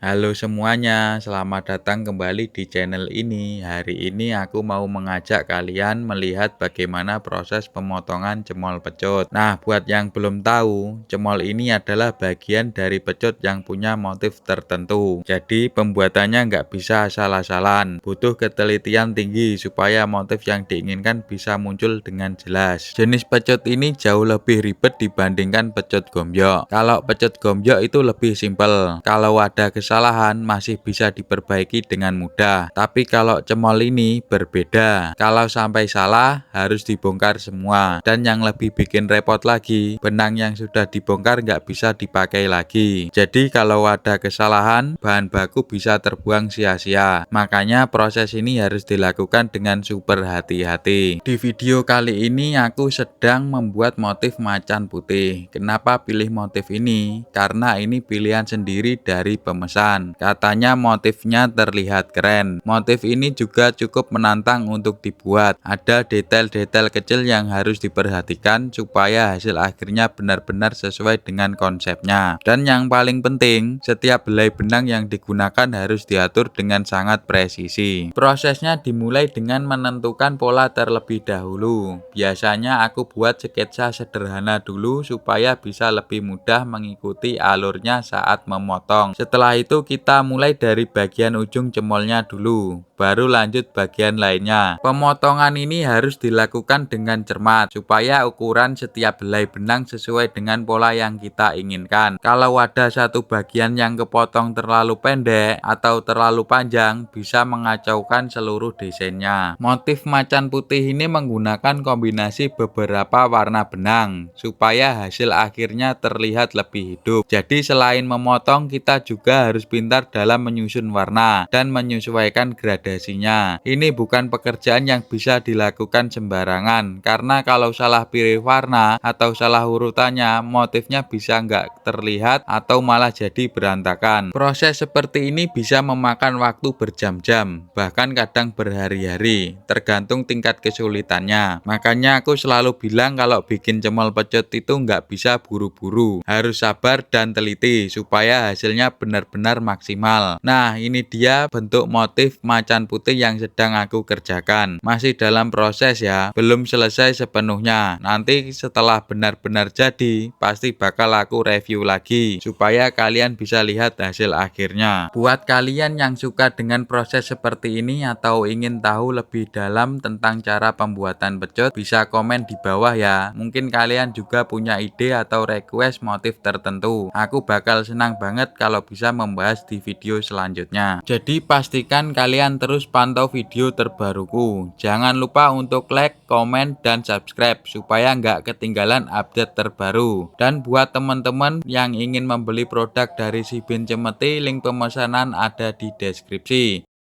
Halo semuanya, selamat datang kembali di channel ini. Hari ini aku mau mengajak kalian melihat bagaimana proses pemotongan cemol pecut. Nah, buat yang belum tahu, cemol ini adalah bagian dari pecut yang punya motif tertentu. Jadi, pembuatannya nggak bisa asal-asalan. Butuh ketelitian tinggi supaya motif yang diinginkan bisa muncul dengan jelas. Jenis pecut ini jauh lebih ribet dibandingkan pecut gombyok. Kalau pecut gombyok itu lebih simpel. Kalau ada kesalahan masih bisa diperbaiki dengan mudah. Tapi kalau cemol ini berbeda. Kalau sampai salah harus dibongkar semua. Dan yang lebih bikin repot lagi, benang yang sudah dibongkar nggak bisa dipakai lagi. Jadi kalau ada kesalahan, bahan baku bisa terbuang sia-sia. Makanya proses ini harus dilakukan dengan super hati-hati. Di video kali ini aku sedang membuat motif macan putih. Kenapa pilih motif ini? Karena ini pilihan sendiri dari pemesan. Katanya motifnya terlihat keren. Motif ini juga cukup menantang untuk dibuat. Ada detail-detail kecil yang harus diperhatikan supaya hasil akhirnya benar-benar sesuai dengan konsepnya. Dan yang paling penting, setiap helai benang yang digunakan harus diatur dengan sangat presisi. Prosesnya dimulai dengan menentukan pola terlebih dahulu. Biasanya aku buat sketsa sederhana dulu supaya bisa lebih mudah mengikuti alurnya saat memotong. Setelah itu kita mulai dari bagian ujung cemolnya dulu, baru lanjut bagian lainnya. Pemotongan ini harus dilakukan dengan cermat supaya ukuran setiap helai benang sesuai dengan pola yang kita inginkan. Kalau ada satu bagian yang kepotong terlalu pendek atau terlalu panjang, bisa mengacaukan seluruh desainnya. Motif macan putih ini menggunakan kombinasi beberapa warna benang supaya hasil akhirnya terlihat lebih hidup. Jadi selain memotong, kita juga harus pintar dalam menyusun warna dan menyesuaikan gradasinya. Ini bukan pekerjaan yang bisa dilakukan sembarangan, karena kalau salah pilih warna atau salah urutannya, motifnya bisa nggak terlihat atau malah jadi berantakan. Proses seperti ini bisa memakan waktu berjam-jam, bahkan kadang berhari-hari, tergantung tingkat kesulitannya. Makanya aku selalu bilang kalau bikin cemol pecut itu nggak bisa buru-buru, harus sabar dan teliti supaya hasilnya benar-benar maksimal. Nah, ini dia bentuk motif macan putih yang sedang aku kerjakan. Masih dalam proses ya, belum selesai sepenuhnya. Nanti setelah benar-benar jadi, pasti bakal aku review lagi supaya kalian bisa lihat hasil akhirnya. Buat kalian yang suka dengan proses seperti ini atau ingin tahu lebih dalam tentang cara pembuatan pecut, bisa komen di bawah ya. Mungkin kalian juga punya ide atau request motif tertentu. Aku bakal senang banget kalau bisa membahas di video selanjutnya. Jadi pastikan kalian terus pantau video terbaruku. Jangan lupa untuk like, komen, dan subscribe supaya nggak ketinggalan update terbaru. Dan buat teman-teman yang ingin membeli produk dari Si Bin Cemeti, link pemesanan ada di deskripsi.